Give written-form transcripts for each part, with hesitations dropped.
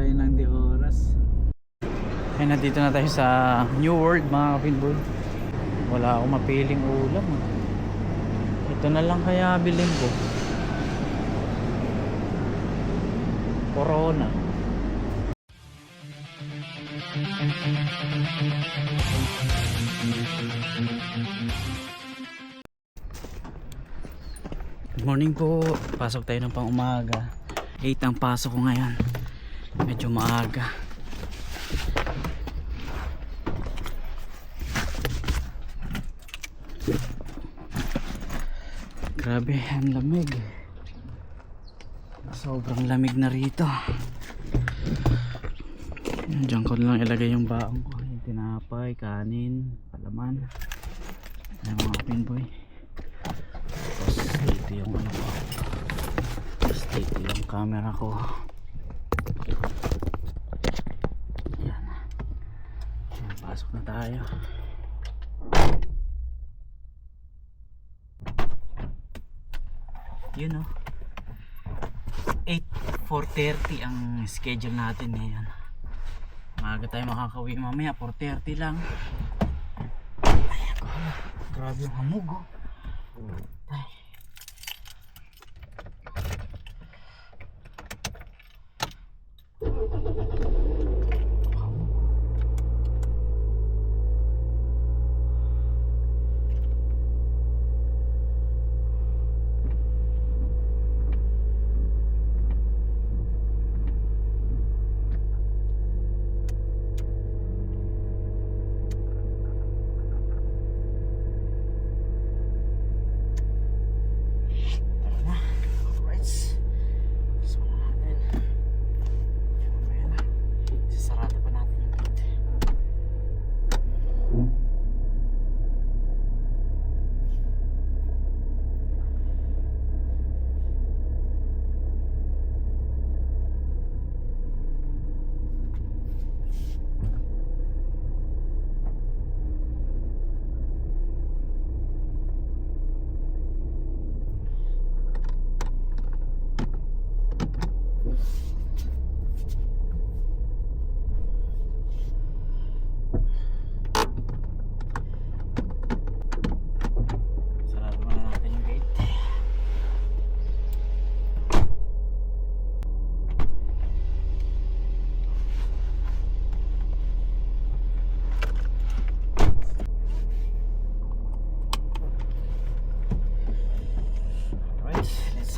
tayo ng di oras. Ay, nandito na tayo sa New World mga kapinboy. Wala akong mapiling ulam. Ito na lang kaya bilhin ko. Corona. Good morning po. Pasok tayo ng pang umaga. 8 ang pasok ko ngayon. Medyo maaga. Grabe, ang lamig. Sobrang lamig na rito. Diyan ko lang ilagay yung baong ko. Yung tinapay, kanin, palaman. Ayan mga pinboy. Tapos dito yung ano ko. Tapos dito yung camera ko. Ayan. Ayan, pasok na tayo. Yun o. 4:30 ang schedule natin ngayon. Maaga tayo makakauwi mamaya. 4:30 lang. Ayan ko. Grabe yung hamog o. Ay.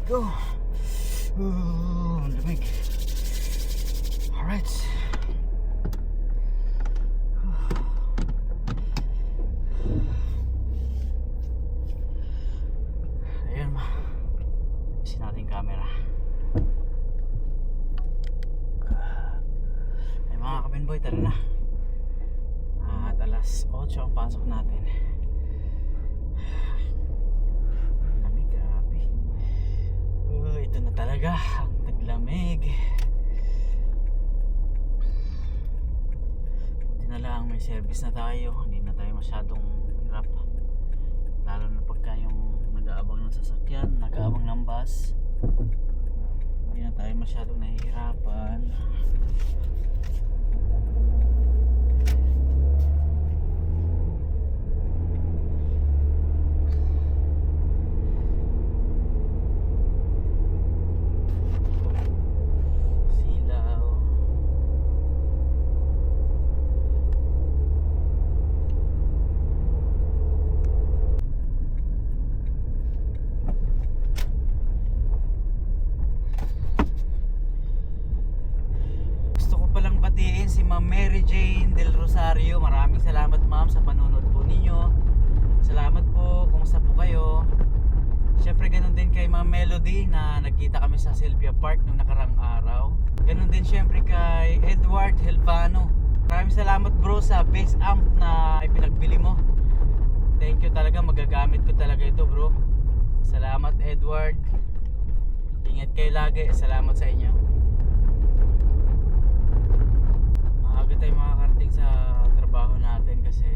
Go. Ooh, lamig. Alright. Ayan ma. Isin natin yung camera. Ay mga kapinboy, tara na. At alas 8 ang pasok natin. Ito na talaga ang taglamig. Buti na lang may service na tayo. Hindi na tayo masyadong hirap. Lalo na pagka yung nag-aabang ng sasakyan, nag-aabang ng bus, hindi na tayo masyadong nahihirapan. Si Ma'am Mary Jane Del Rosario, maraming salamat ma'am sa panonood po ninyo. Salamat po, kumusta po kayo? Syempre ganun din kay Ma'am Melody na nagkita kami sa Sylvia Park nung nakarang araw. Ganun din syempre kay Edward Helvano. Maraming salamat bro sa bass amp na ipinagbili mo. Thank you talaga, magagamit ko talaga ito bro. Salamat Edward. Ingat kayo lagi, salamat sa inyo. Maaga tayo makakarating sa trabaho natin kasi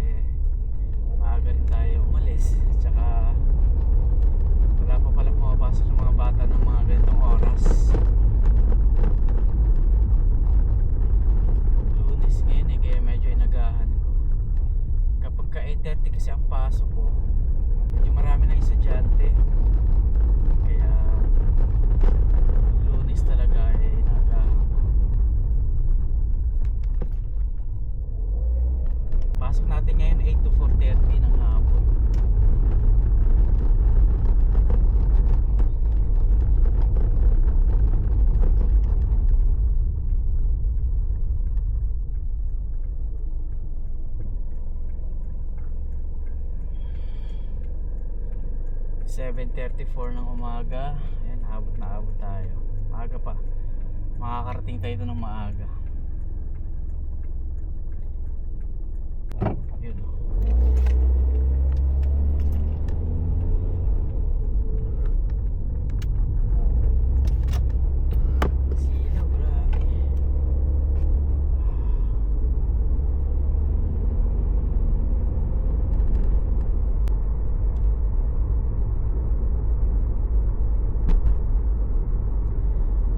maaga rin tayo umalis. Tsaka wala pa pala pumapasok ng mga bata ng mga ganitong oras. Opo. Medyo marami na estudyante. Kaya Lunes talaga nagahan ko. Pasok natin ngayon 8 to 4:30 ng hapon. (7:34) ng umaga. Ayan, abot na abot tayo. Maaga pa. Makakarating tayo doon ng maaga. Yun o. Silaw, grabe.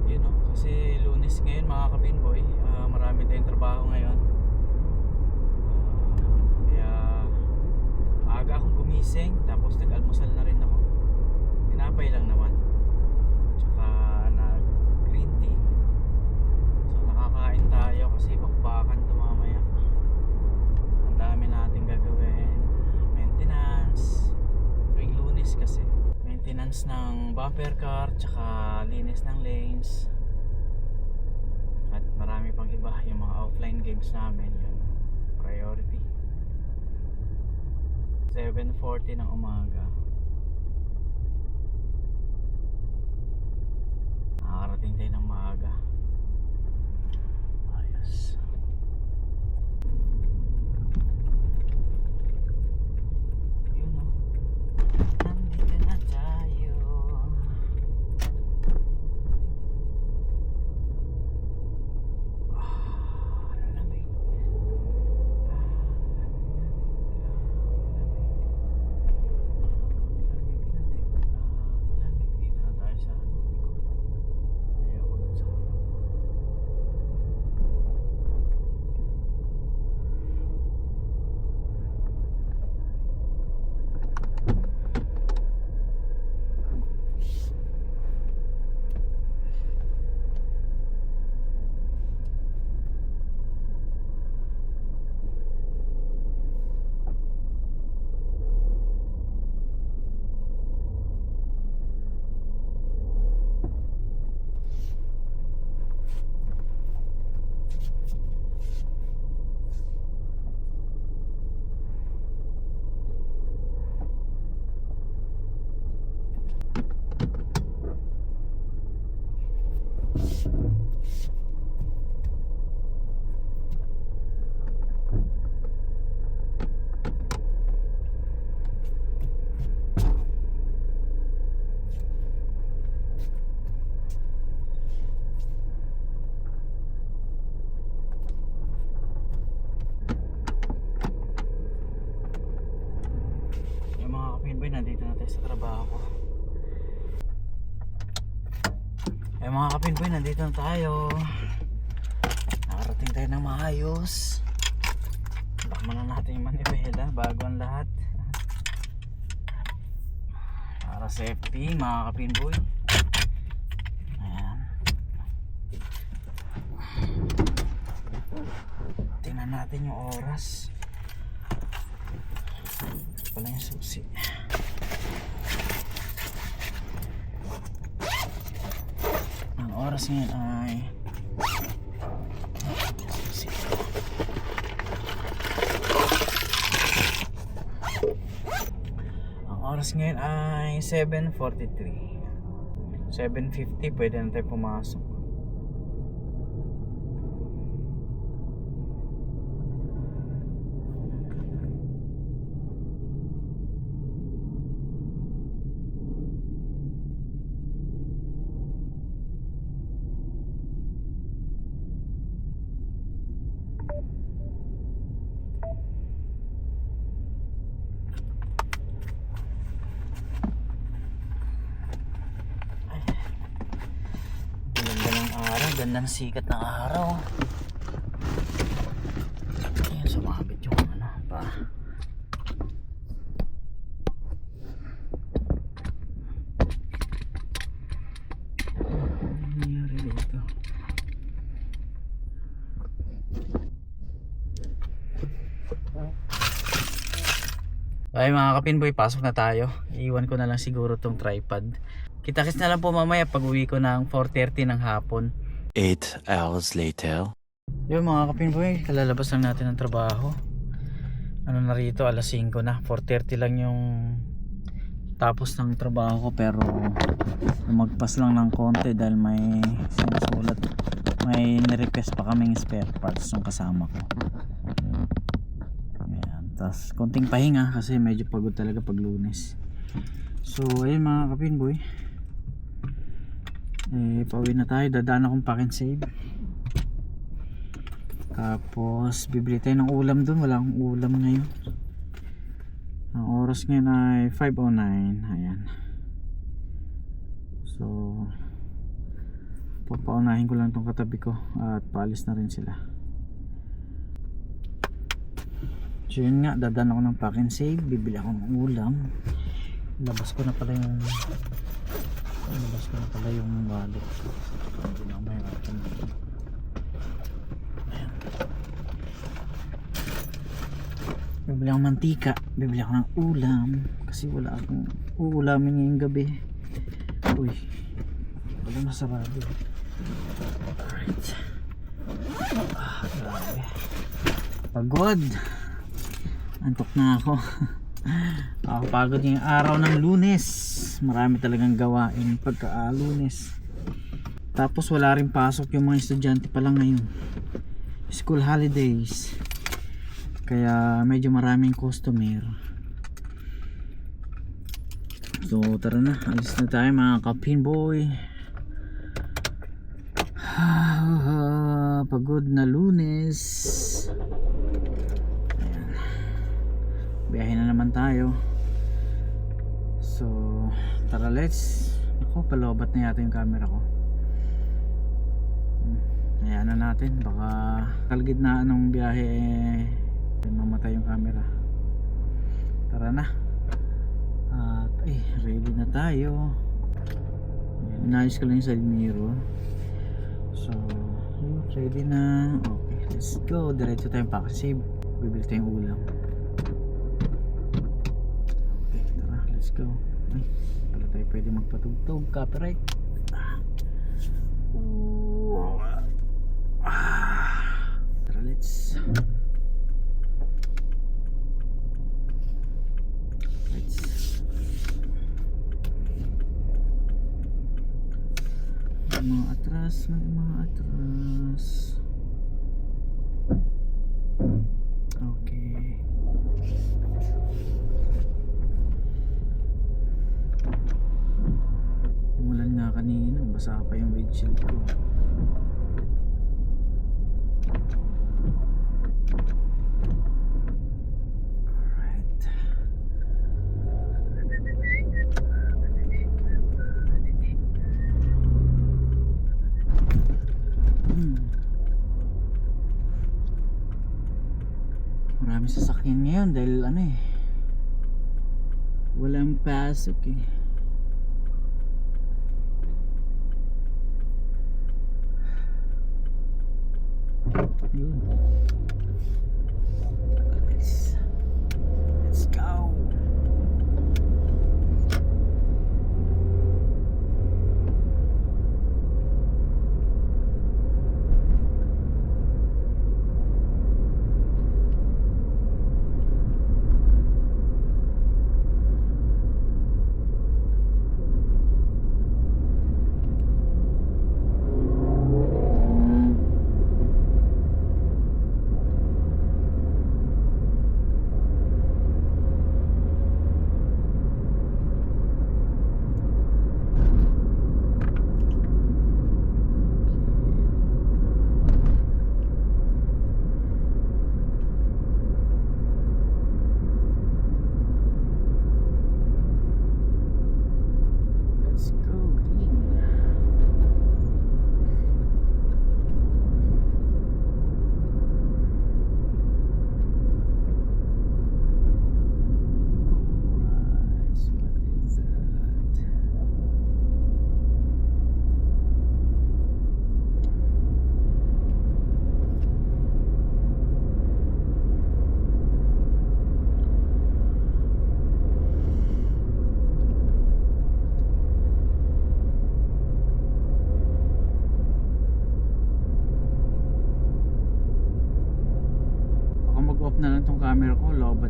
Yun o, kasi Lunes ngayon mga kabinboy. Marami tayong trabaho ngayon. Kaya maaga akong gumising, tapos nag-almusal na rin ako. Tinapay lang naman, tsaka nag green tea. So nakakain tayo kasi bakbakan to mamaya. Ang dami nating gagawin. Maintenance tuwing Lunes kasi. Maintenance ng bumper car, tsaka linis ng lanes. At marami pang iba, yung mga offline games namin, yun priority. 7:40 ng umaga. Nakakarating tayo ng maaga. Ayos. Yun o. Nandito na tayo. Lamig. Lamig. Dito na tayo sa ayoko dun sa yung mga kapinboy. Nandito na tayo sa trabaho ko. Yung mga kapinboy, nandito na tayo. Nakarating tayo ng maayos. Baka muna natin yung manibela bago ang lahat. Para safety mga kapinboy. Ayan. Tingnan natin yung oras. Wala yung susi. Ang oras ngayon ay susi. Ang oras ngayon ay 7:43. 7:50 pwede na tayo pumasok. Gandang sikat ng araw. Ayan, sumabit yung ano pa. Ay mga kapinboy, pasok na tayo. Iiwan ko na lang siguro tong tripod. Kita-kits na lang po mamaya pag uwi ko ng 4:30 ng hapon. 8 hours later. Yung mga kapinboy, kalalabas lang natin ng trabaho. Ano na rito, alas 5 na. 4:30 lang yung tapos ng trabaho ko, pero magpas lang ng konti dahil may sinusulat. May nirequest pa kaming spare parts yung kasama ko. Ayan, tas konting pahinga kasi medyo pagod talaga pag Lunes. So ayun mga kapinboy, pauwi na tayo. Dadaan akong pack and save, tapos bibili tayo ng ulam dun. Wala akong ulam ngayon. Ang oras ngayon ay 5:09. Ayan, so papaunahin ko lang tong katabi ko at paalis na rin sila. So yun nga, dadaan ako ng pack and save, bibili ako ng ulam. Labas ko na pala yung wallet. Hindi na ako mahirapan. Ayan. Bibili ako ng mantika, bibili ako ng ulam kasi wala akong uulamin ngayong gabi. Uy, wala na sarado. Alright. Grabe, pagod, antok na ako. Pagod yung araw ng Lunes. Marami talagang gawain pagka Lunes. Tapos wala rin pasok yung mga estudyante pa lang ngayon, school holidays, kaya medyo maraming customer. So tara na, alis na tayo mga kapinboy. Pagod na Lunes. Ayan, biyahe na naman tayo. So tara, let's. Ako, palobat na yata yung camera ko. Ayan na natin, baka kalgitnaan ng biyahe mamatay yung camera. Tara na. At ready na tayo. Inayos ko lang yung side mirror. So ready na. Okay, let's go. Diretso tayong pack and save. Bibili tayong ulam. Okay, tara, let's go. Ay, pala tayo pwede magpatugtog. Copyright. Tara, let's mga atras. Okay, umulan nga kanina, basa pa yung windshield ko. Marami sasakyan ngayon dahil walang pasok yun. Let's go.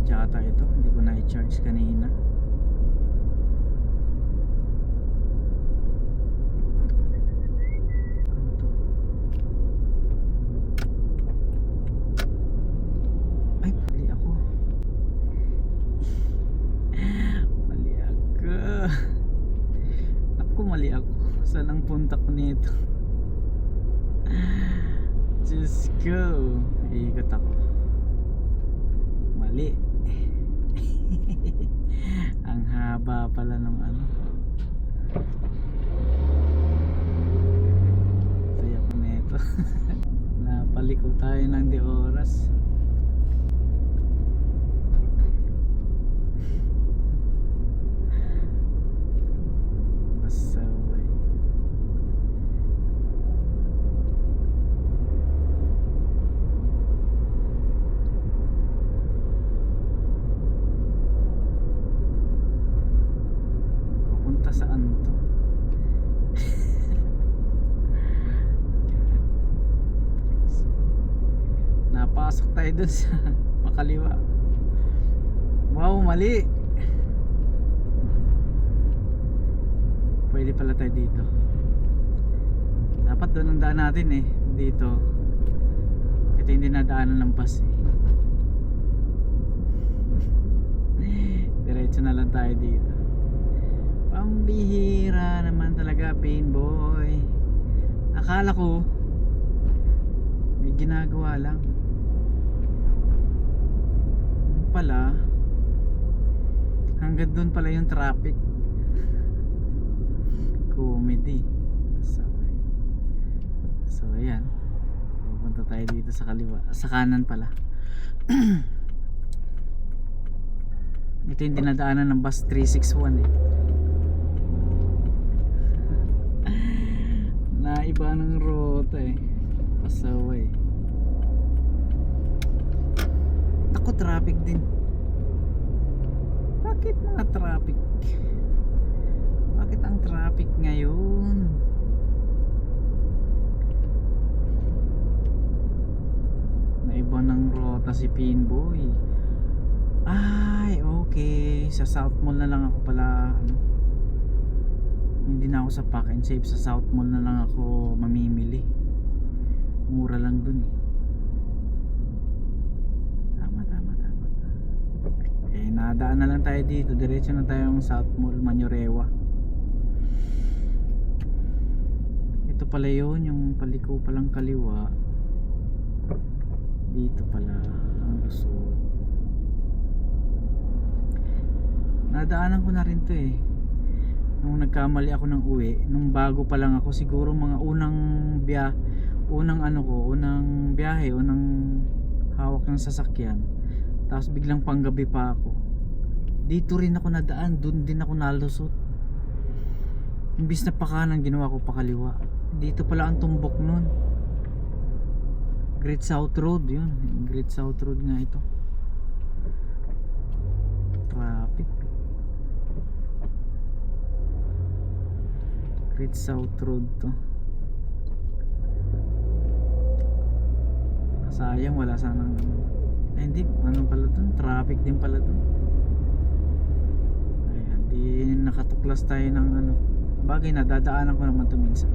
lobat yata ito, hindi ko na i-charge kanina. Ano to? Ay, mali ako. Mali ako. Naku, mali ako. Saan ang punta ko nito? Just go. Ikot ako. Mali. Ang haba pala ng ano. Saya ko nito. Napaliko tayo ng di oras. Pasaway. Pupunta saan to? Napasok tayo dun sa makaliwa. Wow, mali. Pwede pala tayo dito. Dapat doon ang daan natin eh. Dito. Ito hindi nadaanan ng bus eh. Diretso na lang tayo dito. Pambihira naman talaga, Painboy. Akala ko may ginagawa lang. Yung pala hanggang doon pala yung traffic. Comedy. So ayan, pupunta tayo dito sa kaliwa, sa kanan pala. Ito yung dinadaanan ng bus 361 eh. Naiba ng rota eh. Pasaway. Ako, traffic din. Bakit mga traffic? Bakit ang traffic ngayon? Naiba ng rota si Pinboy. Ay, okay. Sa South Mall na lang ako pala. Hindi na ako sa Pack and Save. Sa South Mall na lang ako mamimili. Mura lang dun eh. Tama. Eh, nadaan na lang tayo dito. Diretso na tayong South Mall, Manyorewa. Ito pala yun, yung paliko palang kaliwa. Dito pala ang Luzon. Nadaanan ko na rin to eh. Nung nagkamali ako ng uwi, nung bago pa lang ako, siguro mga unang biyahe, unang hawak ng sasakyan. Tapos biglang panggabi pa ako. Dito rin ako nadaan, dun din ako nalusot. Imbis na pakanan, ginawa ko pakaliwa. Dito pala ang tumbok nun. Great South Road, yun. Great South Road nga ito. Traffic. Great South Road to. Sayang, wala sanang ay hindi, ano pala dun? Traffic din pala dun. Ayan, di nakatuklas tayo ng ano. Bagay, nadadaanan ko naman to minsan.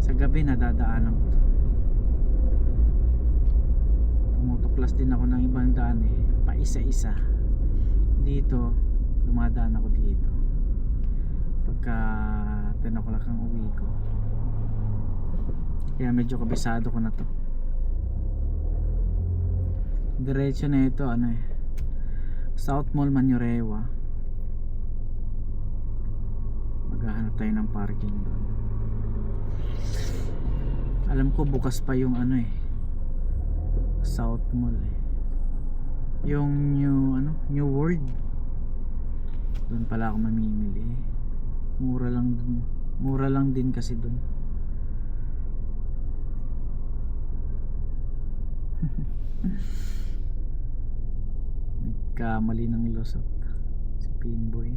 Sa gabi nadadaanan ko to. Tumutuklas din ako ng ibang daan eh, pa isa-isa. Dito dumadaan ako dito pagka 10 o'clock ang uwi ko, kaya medyo kabisado ko na to. Diretso na ito, ano eh, South Mall, Manyorewa. Maghahanap tayo ng parking doon. Alam ko bukas pa yung ano eh, South Mall eh, yung New World. Doon pala ako mamimili. Mura lang din kasi doon. Nagkamali ng lusot si Pinboy.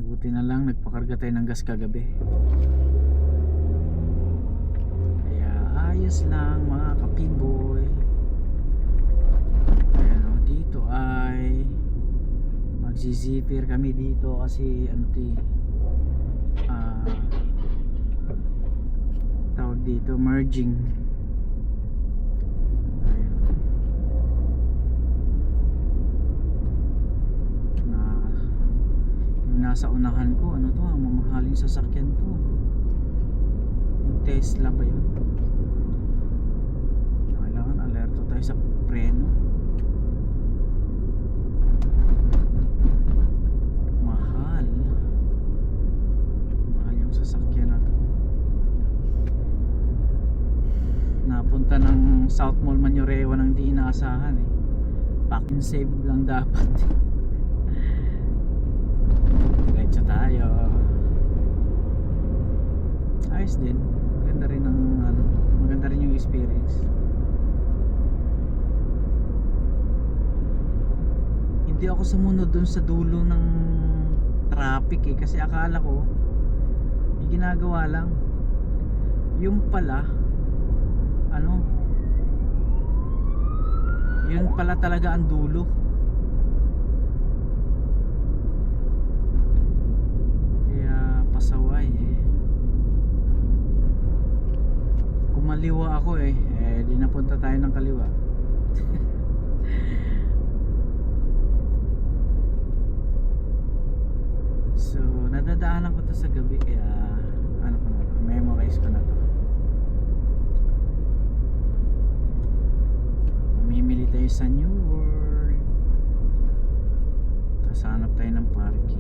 Buti na lang nagpakarga tayo ng gas kagabi. Kaya ayos ayos lang mga kapinboy. Ayan o, dito ay magsi-zipper kami dito kasi ano to eh, tawag dito merging. Ayan. Yung nasa unahan ko, ano to, mamahaling sasakyan to. Yung Tesla ba yun? Kailangan alerto tayo sa preno. Mahal yung sasakyan na to. Napunta ng South Mall Manyorewa nang di inaasahan eh. Pack and save lang dapat. Diretso tayo. Ayos din. Maganda rin ang ano, maganda rin yung experience. Hindi ako sumunod dun sa dulo ng traffic eh, kasi akala ko may ginagawa lang. Yung pala ano, yun pala talaga ang dulo. Kaya pasaway eh. Kumaliwa ako eh, di napunta tayo ng kaliwa. So nadadaanan ko to sa gabi, kaya ano ko na to, memorize ko na to. Mamimili tayo sa New World, tapos hanap tayo ng parking.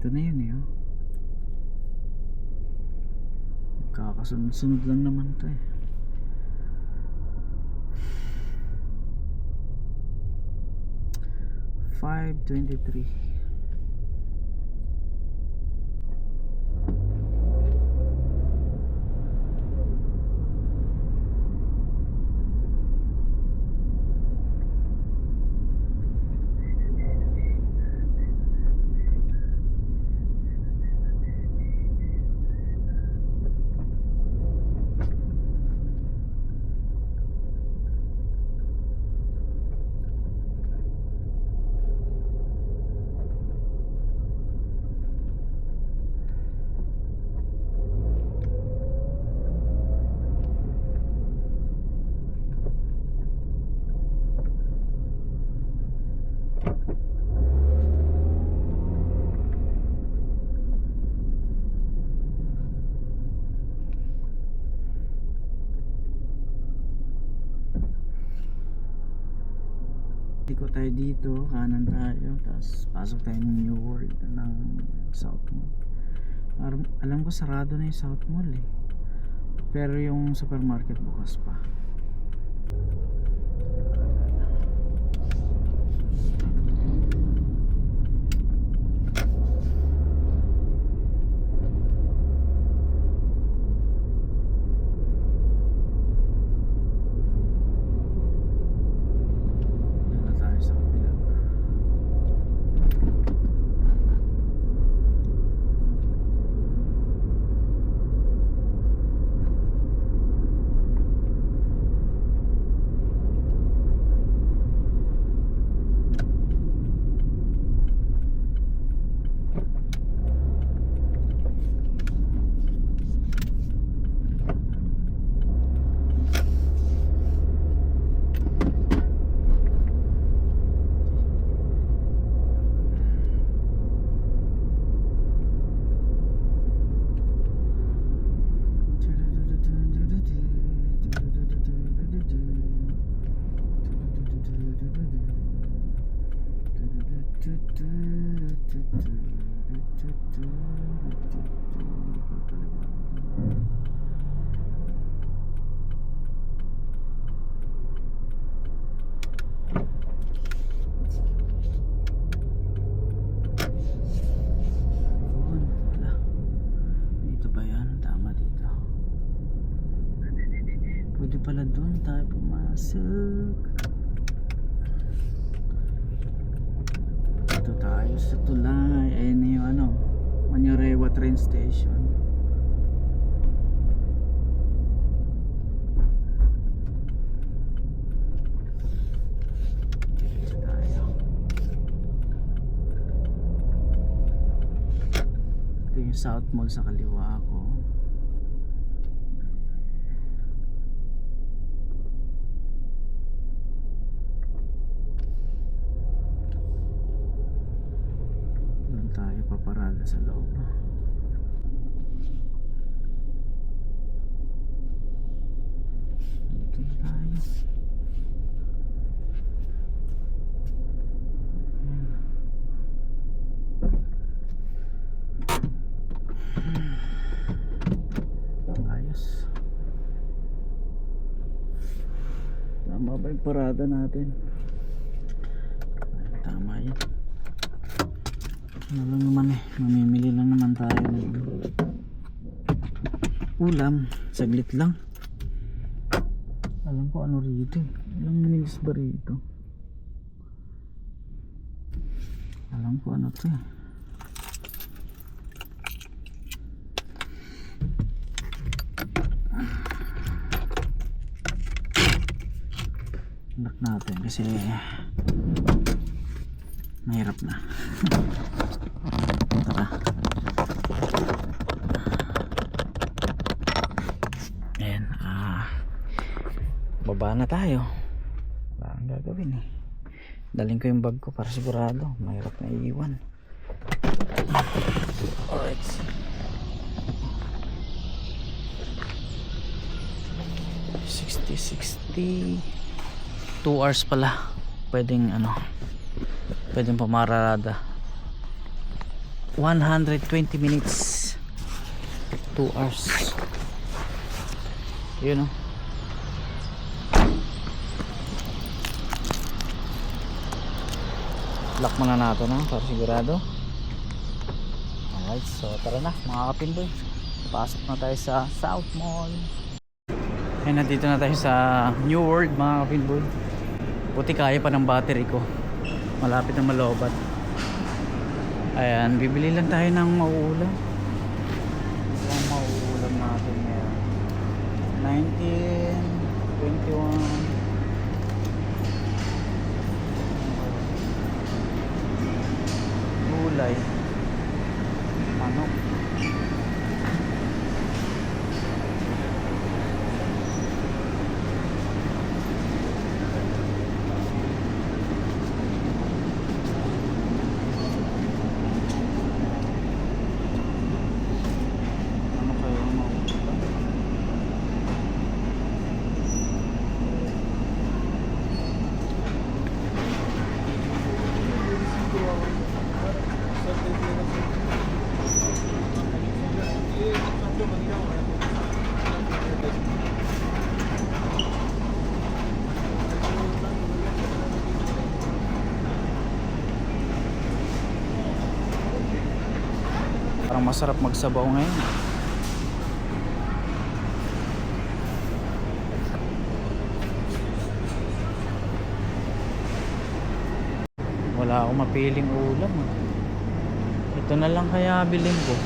Ito na yun eh, oh. Kakasunod-sunod lang naman to eh. $5.23. Liko tayo dito, kanan tayo, tapos pasok tayo ng New World ng South Mall. Alam ko sarado na yung South Mall eh, pero yung supermarket bukas pa. Dito ba yan? Tama dito. Pasok. Dito tayo sa tulay. Ayun na yung ano, Manyarewa train station. Dito tayo. Ito yung South Mall sa kaliwa ko. Doon tayo paparada sa loob. Dito tayo. Ayos. Tama ba yung parada natin? Ay, tama yun. Ano lang naman eh, mamimili lang naman tayo ng ulam, saglit lang. Alam ko ano rito eh, ilang minutes ba rito? Alam ko ano to eh. Lock natin kasi mahirap na. Tara. Ayan, baba na tayo. Wala ang gagawin eh. Daling ko yung bag ko para sigurado. Mahirap na iiwan. Alright. $60. 2 hours pala. Pwedeng ano, pwedeng pamarada. 120 minutes. 2 hours. Yun o. Lock muna natin na para sigurado. Alright, so tara na mga kapinboy. Pasok na tayo sa South Mall. Ay, nandito na tayo sa New World mga kapinboy. Buti kaya pa ng battery ko. Malapit na malobat. Ayan, bibili lang tayo ng mauulam. Ang mauulam natin ngayon. 19, 21. Gulay. Manok. Parang masarap magsabaw ngayon. Wala akong mapiling ulam. Ito na lang kaya bilhin ko.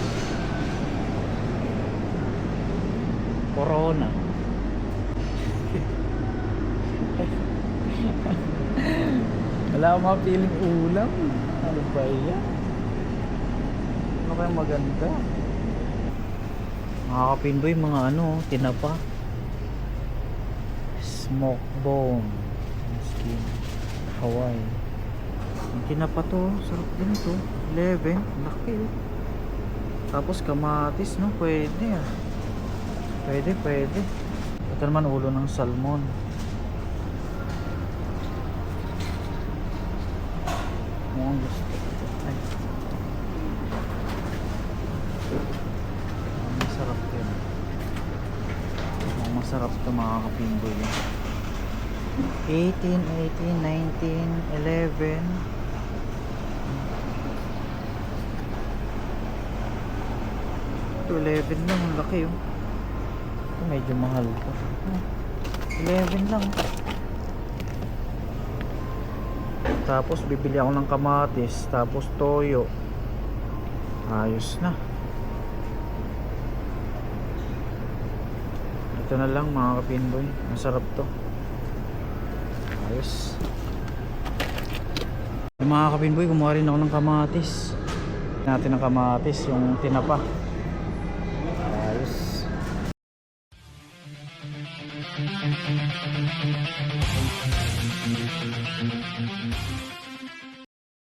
Corona. Wala akong mapiling ulam. Ano ba yan? Ano kaya maganda? Mga kapinboy, mga ano, tinapa. Smoke bomb. Skin. Hawaii. Ang tinapa to, sarap din to. 11, laki oh. Tapos kamatis, no? Pwede ah. Pwede, pwede. Ito naman ulo ng salmon. Mukhang gusto. Ay. Masarap yun. Masarap ito mga kapinboy. 18, 18, 19, 11. Ito 11 lang, ang laki oh. Ito medyo mahal to. 11 lang. Tapos bibili ako ng kamatis, tapos toyo. Ayos na. Ito na lang mga kapinboy. Masarap to. Ayos. Mga kapinboy, kumuha rin ako ng kamatis. Natin ng kamatis, yung tinapa. Ayos.